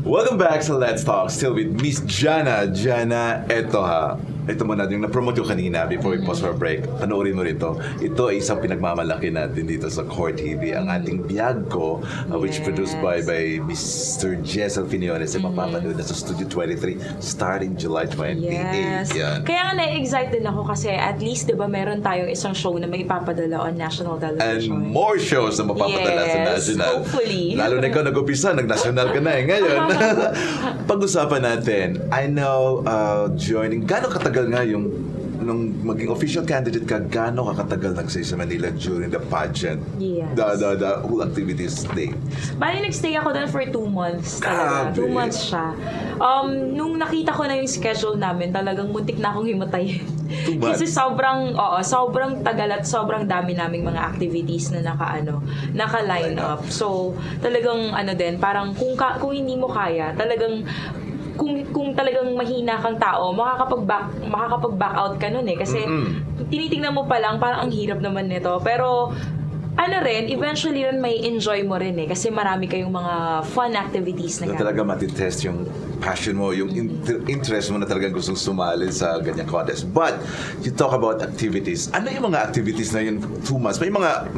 Welcome back sa Let's Talk. Still with Miss Jana. Jana, eto ha. Ito muna, yung na-promote yung kanina before we pause for a break. Panoorin mo rin to. Ito ay isang pinagmamalaki natin dito sa Core TV. Ang ating biyag ko, which produced by Mr. Jessel Finiones. Mapapanood na sa Studio 23 starting July 28. Yes. Yan. Kaya nga na-excite din ako kasi at least, di ba, meron tayong isang show na may ipapadala on national television. And more shows na mapapadala sa national. Hopefully. Lalo na ikaw nag-upisa, nag-national ka na eh. Ngayon, pag-usapan natin, I know, joining, gano'ng katagal nga yung nung maging official candidate ka, gano'ng kakatagal nagsay sa Manila during the pageant? Yes. The whole activities day. Bali, nagstay ako doon for 2 months talaga. 2 months siya. Nung nakita ko na yung schedule namin, talagang muntik na akong himatayin. 2 months? Kasi sobrang tagal at sobrang dami naming mga activities na naka-line up. So, talagang parang kung hindi mo kaya, talagang kung talagang mahina kang tao, makakapag-back out ka nun eh. Kasi tinitingnan mo pa lang, parang ang hirap naman nito. Pero eventually rin may enjoy mo rin eh. Kasi marami kayong mga fun activities na talaga matitest yung passion mo, yung interest mo na talagang gustong sumali sa ganyang contest. But, you talk about activities. Ano yung mga activities na yun 2 months? May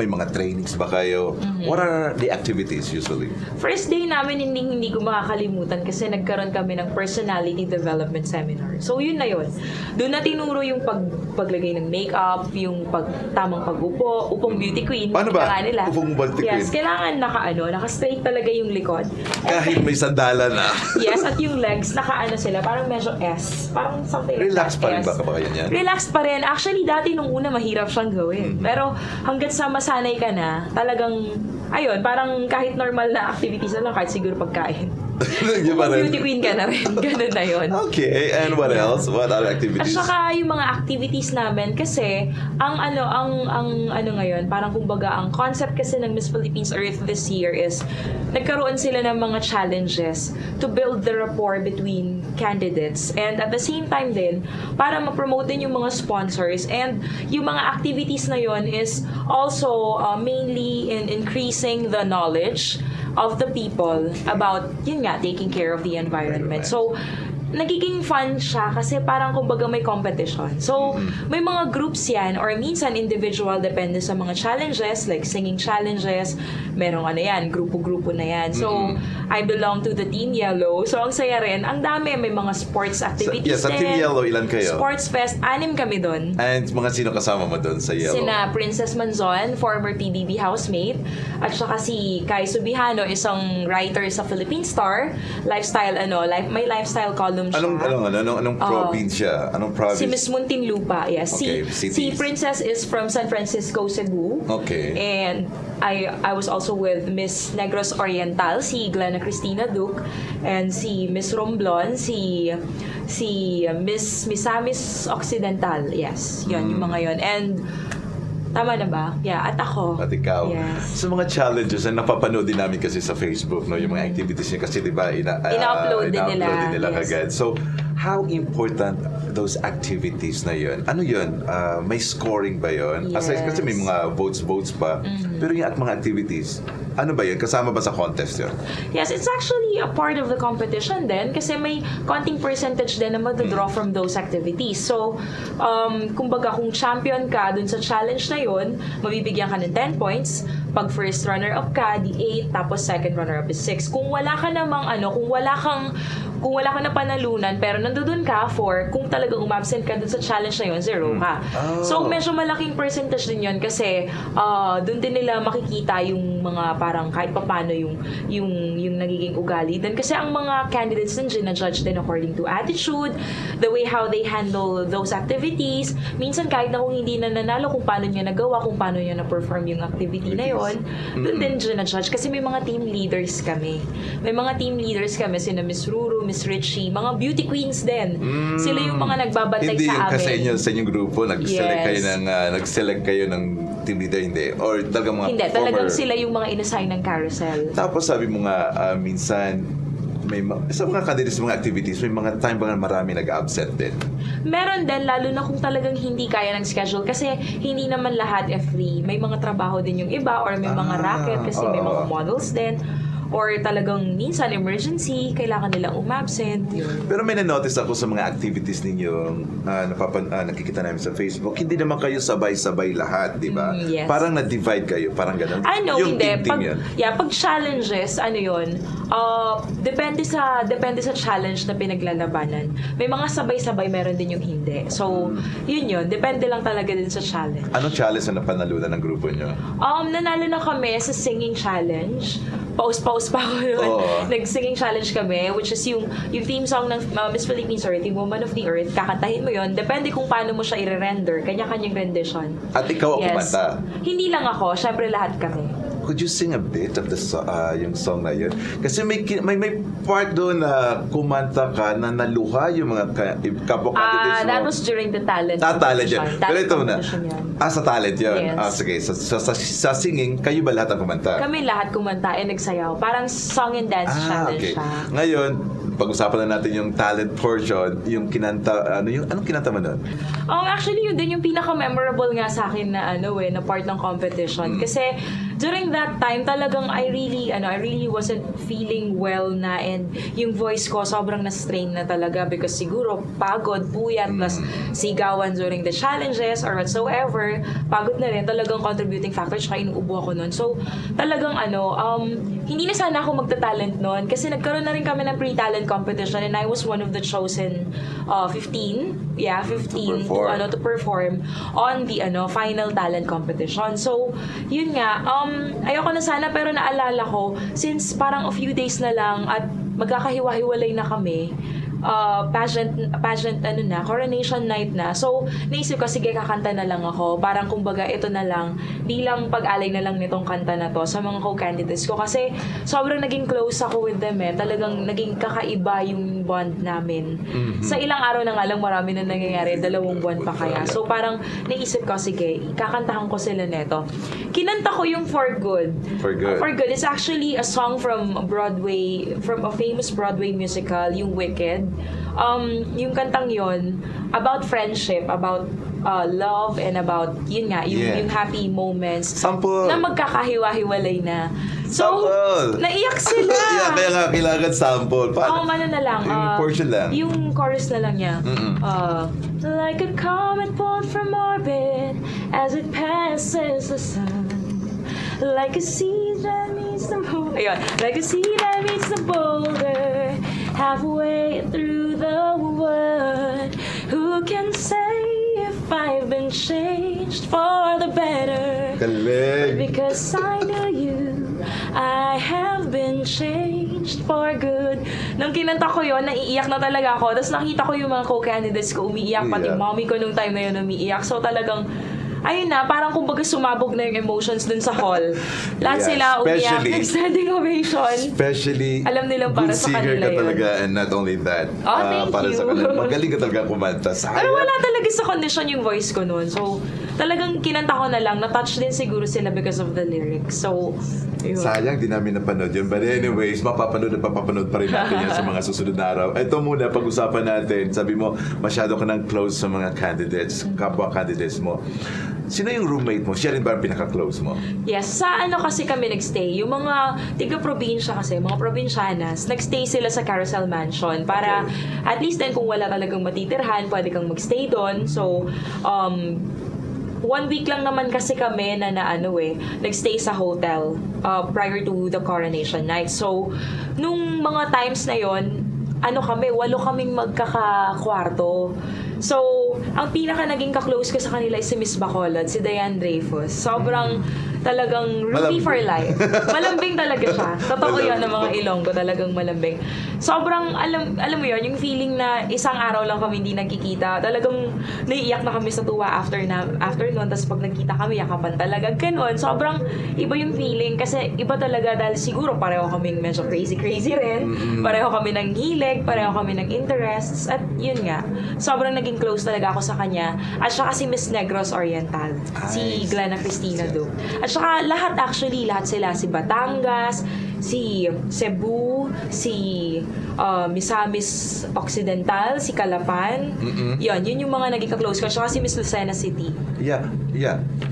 mga trainings ba kayo? What are the activities usually? First day namin, hindi ko makakalimutan kasi nagkaroon kami ng personality development seminar. So, yun na yun. Doon na tinuro yung paglagay ng makeup, yung tamang pag-upo, upong beauty queen. Paano ba? Nila. Upong beauty queen? Yes, kailangan naka-straight talaga yung likod. Kahit may sandala na. Yes, at yung legs, sila, parang medyo S. Parang something like Relax pa rin S. ba kabayan yan? Relax pa rin. Actually, dati nung una, mahirap siyang gawin. Pero hanggat sa masanay ka na, talagang, parang kahit normal na activities na lang, kahit siguro pagkain. Beauty queen ka na rin. Ganun na yun. Okay, and what else? What other activities? At saka yung mga activities namin kasi ang ngayon, parang kumbaga ang concept kasi ng Miss Philippines Earth this year is nagkaroon sila ng mga challenges to build the rapport between candidates and at the same time din para ma-promote din yung mga sponsors and yung mga activities na yon is also mainly in increasing the knowledge of the people about, taking care of the environment. So, nagiging fun siya kasi parang kumbaga may competition. So, may mga groups yan or minsan individual depende sa mga challenges like singing challenges. Merong grupo-grupo na yan. So, I belong to the Team Yellow. So, ang saya rin. Ang dami. May mga sports activities sa Team Yellow, ilan kayo? Sports Fest. 6 kami doon. And mga sino kasama mo doon sa Yellow? Sina Princess Manzon, former PBB housemate. At saka si Kai Subihano, isang writer sa Philippine Star. Lifestyle, may lifestyle column siya. Anong probinsya? Anong province? Si Miss Muntinlupa, yes. Okay, si Princess is from San Francisco, Cebu. Okay. And I was also with Miss Negros Oriental, si Glenna Christina Duke, and si Miss Romblon, si Miss Misamis Occidental. Yes, yun, yung mga yun. And tama na ba? Yeah, at ako. At ikaw. Yes. So mga challenges na napapanood din namin kasi sa Facebook, no, yung mga activities niya kasi 'di ba ina-upload din nila agad. So how important those activities na 'yon? Ano 'yon? May scoring ba 'yon? Yes. Kasi may mga votes pa. Pero yung at mga activities, ano ba 'yon? Kasama ba sa contest 'yon? Yes, it's actually a part of the competition din kasi may konting percentage din na mag-draw from those activities. So, kumbaga kung champion ka dun sa challenge na yun, mabibigyan ka ng 10 points. Pag first runner-up ka, di 8, tapos second runner-up is 6. Kung wala ka namang kung wala kang na panalunan, pero nandoon ka for, kung talagang umabsent ka dun sa challenge na yun, 0 ka. So, medyo malaking percentage din yun kasi dun din nila makikita yung mga parang kahit papano yung nagiging ugali din. Kasi ang mga candidates din gina-judge din according to attitude, the way how they handle those activities. Minsan kahit na kung hindi na nanalo, kung paano niya nagawa, kung paano niya na-perform yung activity na yun, dun din gina-judge. Kasi may mga team leaders kami. Sina Miss Ruru, Miss Richie, mga beauty queens din. Sila yung mga nagbabantay hindi sa amin. Hindi yung sa inyong grupo, nag-select kayo ng team leader, hindi? Or talagang mga hindi, talagang sila yung mga inassign ng carousel. Tapos sabi mo nga, minsan, sa mga candidates, mga activities, may mga time ba marami nag-absent din? Meron din, lalo na kung talagang hindi kaya ng schedule kasi hindi naman lahat free. May mga trabaho din yung iba or may mga racket kasi may mga models din. or talagang minsan emergency, kailangan nilang umabsent. Yun. Pero may na-notice ako sa mga activities ninyo, nakikita namin sa Facebook, hindi naman kayo sabay-sabay lahat, di ba? Yes. Parang na-divide kayo, parang gano'n. Ano, yung hindi. team yan. Pag challenges, ano yun, depende sa challenge na pinaglalabanan. May mga sabay-sabay, meron din yung hindi. So, yun. Depende lang talaga din sa challenge. Anong challenge na napanalunan ng grupo nyo? Nanalo na kami sa singing challenge. Pause pa ako nun. Nag-singing challenge kami, which is yung theme song ng Miss Philippines or Team Woman of the Earth. Kakantahin mo yun. Depende kung paano mo siya i-render. Kanya-kanyang rendition. At ikaw ang kumanta? Hindi lang ako. Syempre lahat kami. Could you sing a bit of the yung song na yun? Kasi may part doon na kumanta ka na naluha yung mga kapwa candidates mo. That was during the talent talent yun. Pero ito na. Yan. Sa talent yun. Yes. Sige. Sa singing, kayo ba lahat ang kumanta? Kami lahat kumanta and nagsayaw. Parang song and dance challenge siya. Ngayon, pag-usapan na natin yung talent portion, yung kinanta, anong kinanta mo nun? Actually, yun din yung pinaka-memorable nga sa akin na na part ng competition. Kasi during that time, talagang I really wasn't feeling well na, and yung voice ko sobrang na-strain na talaga because siguro pagod, puyat, plus sigawan during the challenges or whatsoever. Pagod na rin, talagang contributing factor, tsaka inuubo ako nun. So, talagang hindi na sana ako magta-talent nun kasi nagkaroon na rin kami ng pre-talent competition and I was one of the chosen 15 to perform on the final talent competition. So, yun nga, ayoko na sana pero naalala ko since parang a few days na lang at magkakahiwa-hiwalay na kami, pageant coronation night na. So, naisip ko, sige, kakanta na lang ako. Parang kumbaga, ito na lang, bilang pag-alay na lang nitong kanta na to sa mga co-candidates ko. Kasi, sobrang naging close ako with them Talagang naging kakaiba yung bond namin. Sa ilang araw na nga lang, marami na nangyayari, 2 buwan pa kaya. So, parang naisip ko, sige, kakantahan ko sila neto. Kinanta ko yung For Good. For Good. It's actually a song from Broadway, from a famous Broadway musical, yung Wicked. Yung kantang yon about friendship, about love, and about yun nga, yung happy moments. Sample. Na magkakahiwa-hiwalay na. So, sample. Naiyak sila. Kaya nga, kailangan sample. Ano na lang. Yung portion lang. Yung chorus na lang niya. Like a comet pulled from orbit as it passes the sun. Like a seed that meets the moon. Ayun. Like a seed that meets the boulder. Halfway through the wood, who can say if I've been changed for the better? Galing. Because I knew you, I have been changed for good. Nung kinanta ko yon, naiiyak na talaga ako. Tapos nakita ko yung mga co-candidates ko umiiyak, pati mommy ko nung time na yun umiiyak. So talagang ayun na, parang kumbaga sumabog na yung emotions dun sa hall. Lahat sila umiyak, nag-standing ovation. Especially, alam nilang para sa kanila yun. Good singer ka talaga, and not only that. Thank para you. Sa kanila, magaling ka talaga kumanta. Pero wala talaga sa condition yung voice ko noon. So, talagang kinanta ko na lang. Na-touch din siguro sila because of the lyrics. So, yun. Sayang, di namin napanood yun. But anyways, mapapanood pa rin natin yan sa mga susunod na araw. Ito muna, pag-usapan natin. Sabi mo, masyado ka nang close sa mga candidates, kapwa candidates mo. Sino yung roommate mo? Siya rin ba ang pinaka-close mo? Yes. Sa kasi kami nagstay? Yung mga tiga-probinsya kasi, mga probinsyanas, nagstay sila sa Carousel Mansion para at least then kung wala talagang matitirhan, pwede kang magstay doon. So, 1 week lang naman kasi kami na nagstay sa hotel prior to the coronation night. So, nung mga times na yon, 8 kaming magkakakwarto. So, ang pinaka naging ka-close ko sa kanila is si Miss Bacolod, si Diane Dreyfus. Sobrang talagang roomie for life. Malambing talaga siya. Totoo yun ng mga Ilonggo, talagang malambing. Sobrang, alam mo yun, yung feeling na isang araw lang kami hindi nagkikita. Talagang naiiyak na kami sa tuwa after noon. Tapos pag nagkita kami, yakapan talaga. Ganon. Sobrang iba yung feeling. Kasi iba talaga dahil siguro pareho kaming medyo crazy rin. Pareho kami ng hilig, pareho kami ng interests. At yun nga, sobrang naging close talaga ako sa kanya. At saka si Miss Negros Oriental. Si Christina Duke. At saka lahat sila. Si Batangas, si Cebu, si Misamis Occidental, si Calapan. Yun yung mga naging close ko. Tsaka si Miss Lucena City. Yeah.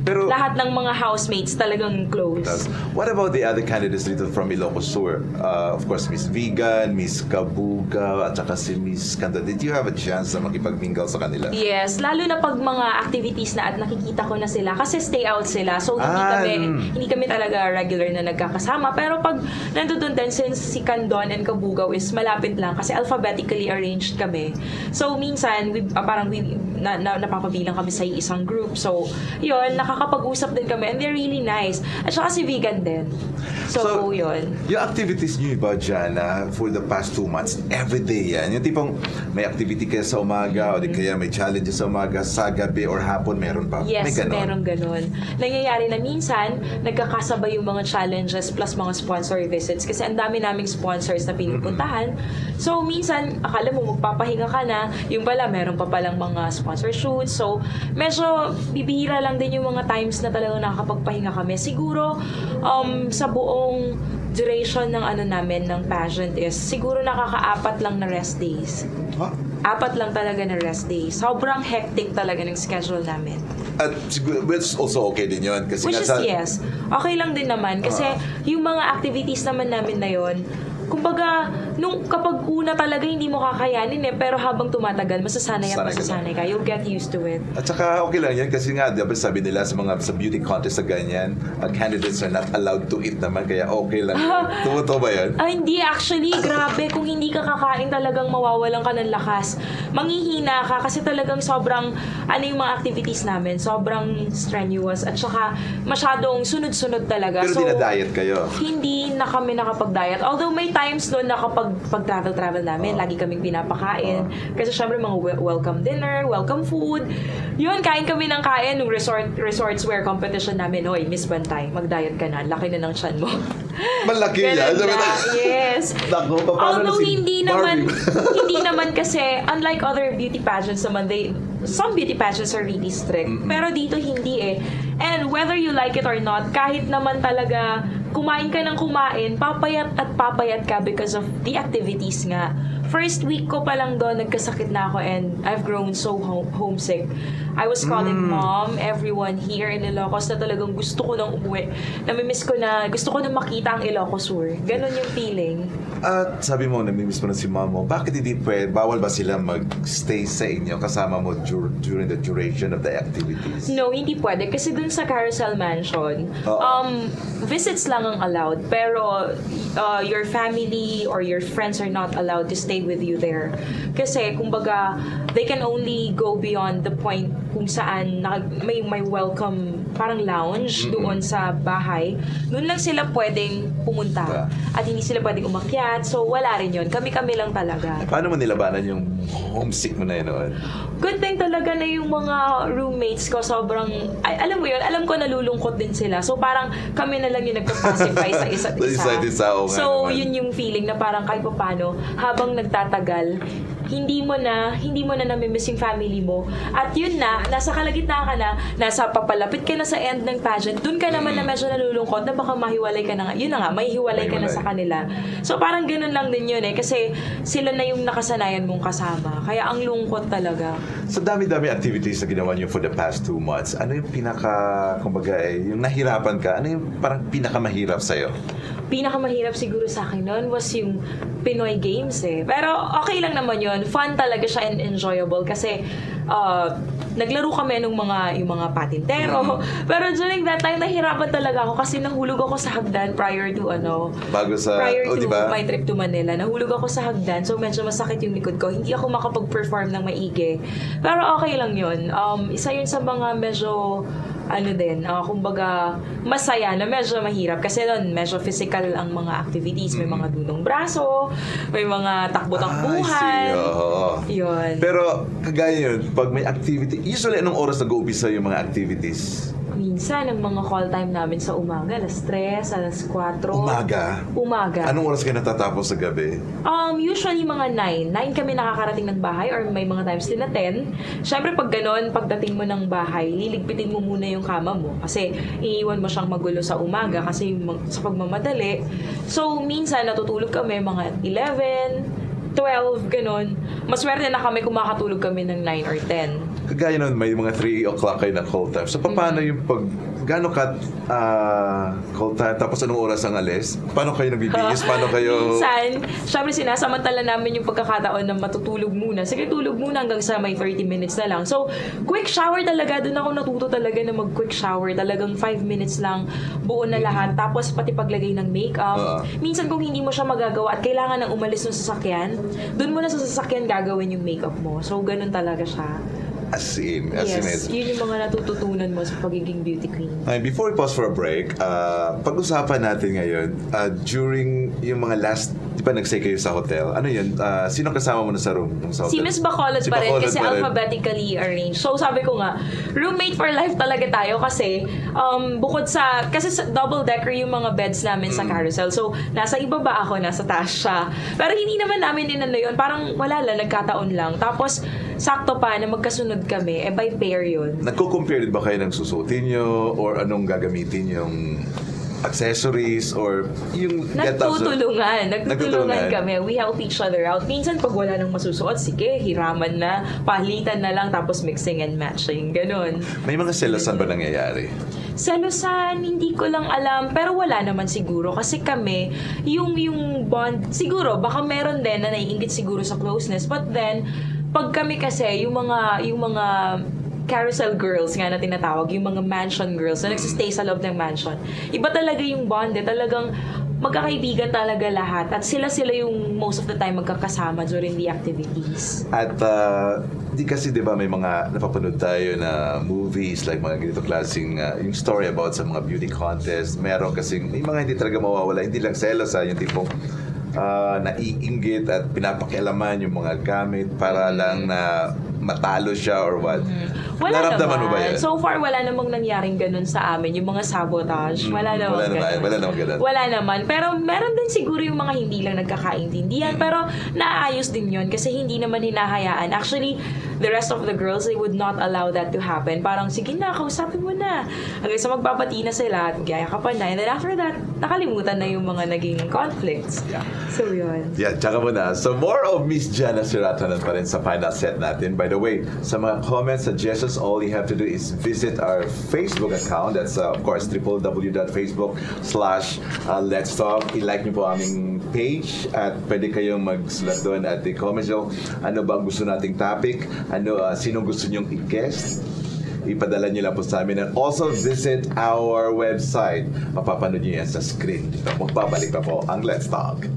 Pero Lahat ng mga housemates talagang close. what about the other candidates dito from Ilocos Sur? Of course, Miss Vegan, Miss Kabuga, at saka si Miss Kanda. Did you have a chance na makipag-mingle sa kanila? Yes, lalo na pag mga activities na at nakikita ko na sila kasi stay out sila. So hindi kami talaga regular na nagkakasama. Pero pag nandoon din, since si Kandon and Kabugaw is malapit lang kasi alphabetically arranged kami. So minsan napapabilang kami sa isang group. So yun, nakakapag-usap din kami and they're really nice. At saka si Vegan din. So yun. Yung activities niyo ba, Jana, for the past 2 months, everyday yan? Yung tipong may activity kayo sa umaga o di kaya may challenges sa umaga, sa gabi or hapon, meron pa? Yes, may ganon? meron ganun. Nangyayari na minsan, nagkakasabay yung mga challenges plus mga sponsor visits kasi ang dami naming sponsors na pinupuntahan. So, minsan, akala mo magpapahinga ka na, yung pala, meron pa palang mga sponsor shoots. So, medyo bibihira lang din yung mga times na talagang nakakapagpahinga kami. Siguro, sa buong duration ng namin, ng pageant is siguro nakaka-4 lang na rest days. Huh? 4 lang talaga na rest days. Sobrang hectic talaga ng schedule namin. At siguro, which also okay din yun. Kasi Which is yes. Okay lang din naman. Kasi yung mga activities naman namin na yun, kumbaga, kapag una talaga hindi mo kakayanin pero habang tumatagal, masasanay ka. You'll get used to it. At saka okay lang yan kasi nga, diba, sabi nila sa beauty contest sa ganyan, candidates are not allowed to eat naman, kaya okay lang. Tumuto ba yan? Hindi, actually, grabe. Kung hindi ka kakain, talagang mawawalan ka ng lakas. Manghihina ka kasi talagang sobrang, yung mga activities namin, sobrang strenuous at saka masyadong sunod-sunod talaga. Pero dinadiet kayo? Hindi na kami nakapag-diet. Although may times doon na kapag travel namin, lagi kaming pinapakain. Kasi syempre mga welcome dinner, welcome food. Yun, kain kami ng kain nung resorts wear competition namin. Hoy, Miss Bantay, mag-diet ka na. Laki na ng tiyan mo. Malaki yan. Yes. Although hindi naman kasi, unlike other beauty pageants naman, some beauty pageants are really strict. Pero dito hindi eh. And whether you like it or not, kahit naman talaga kumain ka ng kumain, papayat ka because of the activities nga. First week ko pa lang doon, nagkasakit na ako and I've grown so homesick. I was calling mom, everyone here in Ilocos na talagang gusto ko nang umuwi. Namimiss ko na, gusto ko na makita ang Ilocos Sur. Ganon yung feeling. At sabi mo, namimiss mo na si mom mo, bakit hindi bawal ba sila mag-stay sa inyo kasama mo during the duration of the activities? No, hindi pwede. Kasi dun sa Carousel Mansion, visits lang ang allowed. Pero your family or your friends are not allowed to stay with you there. Kasi, kumbaga, they can only go beyond the point kung saan may welcome parang lounge doon sa bahay. Doon lang sila pwedeng pumunta. At hindi sila pwedeng umakyat. So, wala rin yun. Kami-kami lang talaga. Paano mo nilabanan yung homesick mo na yun noon? Good thing talaga na yung mga roommates ko sobrang, alam mo yun, alam ko nalulungkot din sila. So, parang kami na lang yung nagpa-pacify sa isa't isa. So, yun yung feeling na parang kahit pa paano, habang nagtatagal, hindi mo na namimiss yung family mo. At yun na, nasa kalagitnaan ka na, nasa papalapit ka na sa end ng pageant, dun ka naman na medyo nalulungkot na baka mahiwalay ka na nga. Yun na nga, mahihiwalay ka na sa kanila. So parang ganun lang din yun kasi sila na yung nakasanayan mong kasama. Kaya ang lungkot talaga. So dami-dami activities na ginawa niyo for the past 2 months. Ano yung kumbaga yung nahirapan ka, ano yung parang pinakamahirap sa'yo? Pinakamahirap siguro sa akin noon was yung Pinoy Games eh. Pero okay lang naman yun. Fun talaga siya and enjoyable kasi naglaro kami yung mga patintero. Pero during that time, nahirapan talaga ako kasi nahulog ako sa hagdan prior to my trip to Manila. Nahulog ako sa hagdan. So medyo masakit yung likod ko. Hindi ako makapag-perform ng maigi. Pero okay lang yun. Isa yun sa mga medyo kumbaga masaya na medyo mahirap kasi doon medyo physical ang mga activities, may mga dunong braso, may mga takbo-takbuhan. Yun. Pero kagaya yun, pag may activity, usually anong oras nag-uumpisa yung mga activities? Minsan, ang mga call time namin sa umaga, 3:00, 4:00. Umaga. Anong oras kayo natatapos sa gabi? Usually mga 9. 9 kami nakakarating ng bahay or may mga times din na 10. Siyempre pag ganon, pagdating mo ng bahay, liligpitin mo muna yung kama mo. Kasi iiwan mo siyang magulo sa umaga kasi sa pagmamadali. So, minsan natutulog kami mga 11, 12, ganon. Maswerte na kami kung makatulog kami ng 9 or 10. Kagaya nun, may mga 3 o'clock kayo na call time. So, paano yung gaano ka call time? Tapos anong oras ang alis? Paano kayo nagbibihis? Paano kayo... Minsan, syempre sinasamantala namin yung pagkakataon na matutulog muna. Sige, tulog muna hanggang sa may 30 minutes na lang. So, quick shower talaga. Doon ako natuto talaga na mag-quick shower. Talagang 5 minutes lang, buo na lahat. Tapos pati paglagay ng makeup. Minsan kung hindi mo siya magagawa at kailangan nang umalis ng sasakyan, doon mo na sa sasakyan gagawin yung makeup mo. So, ganun talaga siya. As in. Yes, yun yung mga natututunan mo sa pagiging beauty queen. Before we pause for a break, pag-usapan natin ngayon, during yung mga last, di ba nag-stay kayo sa hotel? Ano yun? Sino kasama mo na sa room? Sa hotel? Si Miss Bacolod pa rin kasi alphabetically arranged. So sabi ko nga, roommate for life talaga tayo kasi bukod sa, kasi double-decker yung mga beds namin sa carousel. So nasa ibaba ako, nasa taas siya. Pero hindi naman namin inano yun. Parang wala lang, nagkataon lang. Tapos sakto pa na magkasunod kami, by pair yun. Nagko-compare ba kayo ng susutin nyo or anong gagamitin yung accessories or yung Nagtutulungan kami. We help each other out. Minsan pag wala nang masusuot, sige, hiraman na, palitan na lang, tapos mixing and matching. Ganon. May mga selosan ba nangyayari? Selosan, hindi ko lang alam. Pero wala naman siguro. Kasi kami, yung bond, siguro, baka meron din na naiingit siguro sa closeness. But then, pag kami kasi, yung mga carousel girls nga na tinatawag, yung mga mansion girls na nagsistay sa loob ng mansion, iba talaga yung bond eh. Talagang magkakaibigan talaga lahat. At sila yung most of the time magkakasama during the activities. At di kasi di ba may mga napapanood tayo na movies like mga ganito klaseng yung story about sa mga beauty contest. Meron kasing may mga hindi talaga mawawala. Hindi lang selos yung tipong naiinggit at pinapakialaman yung mga gamit para lang na matalo siya or what. Naramdaman mo ba yan? So far, wala namang nangyaring ganun sa amin. Yung mga sabotage, wala namang ganun. Wala naman. Pero meron din siguro yung mga hindi lang nagkakaintindihan. Pero naayos din yun kasi hindi naman hinahayaan. Actually, the rest of the girls, they would not allow that to happen. Parang, sige na, kausapin mo na. Hanggang sa magbabati na sila at magyayakapan na. And then after that, nakalimutan na yung mga naging conflicts. Yeah. So yun. Yeah, tsaka mo na. So more of Miss Jana Siratranont pa rin sa final set natin. By the way, sa mga comments, suggestions, all you have to do is visit our Facebook account. That's of course www.facebook.com/Let's Talk. I-like niyo po aming page at pwede kayong magsulat doon at i-comment nyo ano ba ang gusto nating topic, sino gusto nyong i-guest. Ipadala nyo lang po sa amin. And also visit our website. Mapapanood nyo yan sa screen. Magbabalik pa po ang Let's Talk.